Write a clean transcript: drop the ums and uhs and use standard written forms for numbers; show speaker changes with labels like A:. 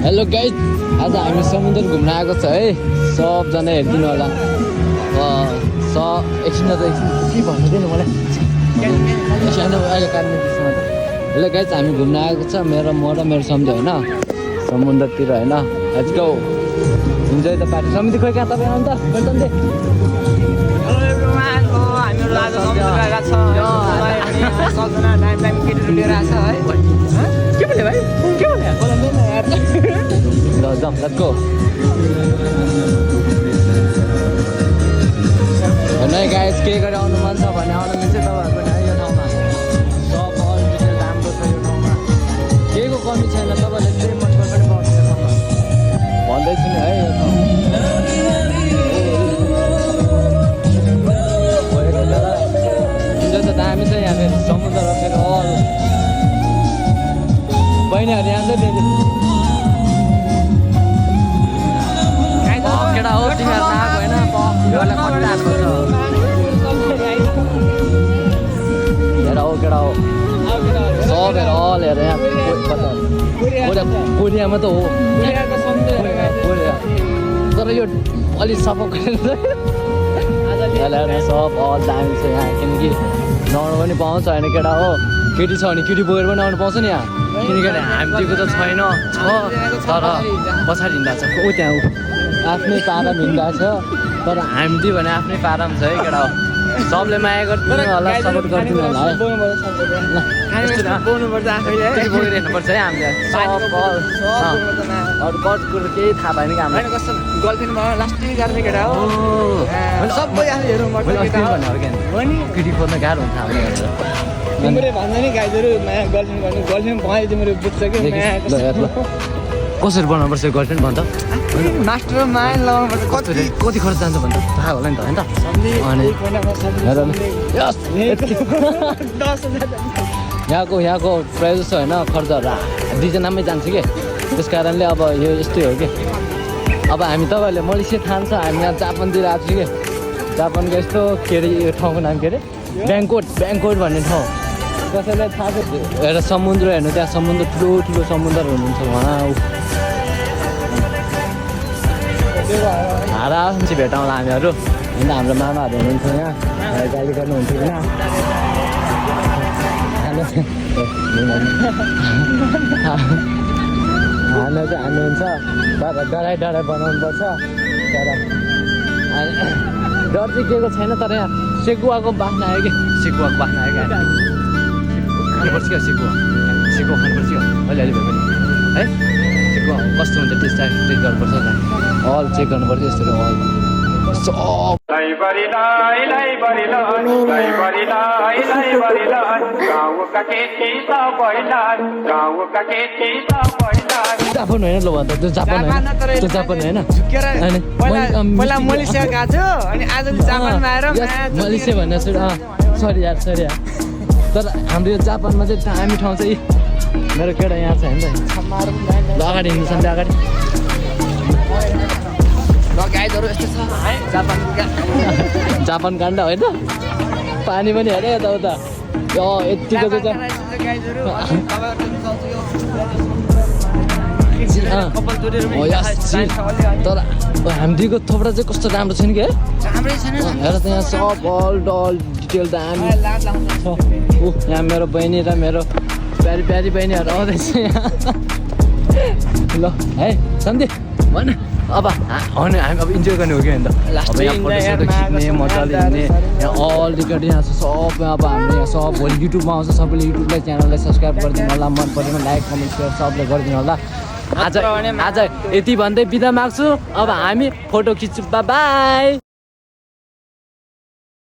A: Hello guys, आज हामी समुद्र घुम्न आएको छ है। सबजना हेरिदिनु होला। एकछिन त के भन्नु दिनु मलाई अहिले काट्ने त्यसमा त। हेलो गाइज, हामी घुम्न आएको छ म र मेरो सम्झे होइन समुद्रतिर होइन। Let's go enjoy the party. समिति खोइ कहाँ तपाईँ आउनु त सम्झे।
B: हेलो एभ्रिवान, हामीहरू आज समुद्र गएका छ। सबजना टाइम केटीहरू लिएर आएको छ है। के भन्यो भाइ? के भन्यो? बोलाउँदैन यार।
A: ल जाउँ, लेट्स गो। होइन गाइज, के गरेर आउनु मन छ भने आउनु मिल्छ तपाईँहरूको यहाँ यो ठाउँमा। सब अल डिटेल राम्रो छ यो ठाउँमा, केहीको कमी छैन। तपाईँले जे मन पर्छ पनि पाउँछ यो ठाउँमा भन्दैछु नि है। यो ठाउँ इन्जोय त दामी छ यहाँ फेरि समुद्र फेरि अल बहिनीहरू यहाँ चाहिँ फेरि केटा हो तिमीहरू नआएको होइन तिमीहरूलाई कति आएको छ। केटा हो सब हेर अल हेर यहाँ कोरियामा त हो कोरिया, तर यो अलिक सफा सब अल दामी छ यहाँ। किनकि नआउनु पनि पाउँछ होइन केटा हो। केटी छ भने केटी बोकेर पनि आउनु पाउँछ नि यहाँ। किनकि हामीको त छैन छ, तर पछाडि हिँड्दा छ ऊ त्यहाँ आफ्नै पारामा हिँड्दा छ। तर हामी भने आफ्नै पारामा छ है केटा हो। सबले माया गरिदिनु होला, सपोर्ट गरिदिनु होला है।
B: बोल्नुपर्छ आफैले है।
A: केटी बोकेर हिँड्नुपर्छ है हामीले। अरू कति कुरो केही थाहा भएन कि हामीलाई।
B: कस्तो गर्लफ्रेन्ड भयो लास्टै गर्ने केटा हो। सबै आफै हेरौँ
A: भने केटी खोज्न गाह्रो हुन्छ हामीले भनेर।
B: तिमीले भन्छ नि गाइजहरू माया गर्लफ्रेन्ड भयो तिमीले बुझ्छ कि माया
A: कसरी बनाउनुपर्छ गर्लफ्रेन्ड भन्छ।
B: मास्टर माया लगाउनुपर्छ।
A: कति खर्च जान्छ भन्छ थाहा होला नि त होइन त। यहाँको प्राइज छ होइन खर्चहरू दुईजनामै जान्छ कि। त्यस कारणले अब यो यस्तै हो कि। अब हामी तपाईँहरूले मलेसिया थाहा छ, हामी यहाँ जापानतिर आएको छु कि। जापानको यस्तो के अरे यो ठाउँको नाम के अरे ब्याङ्कोट भन्ने ठाउँ। कसैलाई थाहा छ एउटा समुद्र हेर्नु, त्यहाँ समुद्र ठुलो समुद्र हुनुहुन्छ उहाँ। आरामसे भेटाउँला हामीहरू होइन। हाम्रो मामाहरू हुनुहुन्थ्यो यहाँ, गाली गर्नुहुन्थ्यो किन खाना चाहिँ हाल्नुहुन्छ। तर डराइ बनाउनुपर्छ। तर डर चाहिँ के को छैन, तर यहाँ सेकुवाको बास्ना आयो कि। सेकुवाको बास्ना आयो क्या। खानुपर्छ क्या सेकुवा खानुपर्छ क्या अलिअलि भए पनि है। सेकुवा कस्तो हुन्छ टेस्ट गर्नुपर्छ अल चेक गर्नुपर्छ यस्तो अल सब। जापान होइन ल भन्दा त्यो जापान होइन।
B: पहिला मलेसिया गएको थियो अनि आज जापानमा आएर
A: मलेसिया भन्ने सरी यार। तर हाम्रो यो जापानमा चाहिँ दामी ठाउँ चाहिँ मेरो केटा यहाँ छ होइन। ल अगाडि हिँड्नु छ नि अगाडि।
B: गाइजहरू यस्तो छ है
A: जापान काण्ड होइन। पानी पनि हेर यताउता यतिको चाहिँ तर हामीको थोपडा चाहिँ कस्तो राम्रो छैन कि हेर त यहाँ सब अल डिटेल दामी छ। यहाँ मेरो बहिनी र मेरो प्यारी बहिनीहरू आउँदैछ यहाँ। ल है सम्झे भन अब होइन हामी अब इन्जोय गर्ने हो कि अन्त। अब यहाँ फोटोसोटो खिच्ने मजाले हिँड्ने यहाँ अल डिटेल यहाँ छ सब। अब हाम्रो यहाँ सब भोलि युट्युबमा आउँछ। सबैले युट्युबलाई च्यानललाई सब्सक्राइब गरिदिनु होला, मन परेमा लाइक कमेन्ट सेयर सबले गरिदिनु होला। आज यति भन्दै बिदा माग्छु। अब हामी फोटो खिच्छु, बाई।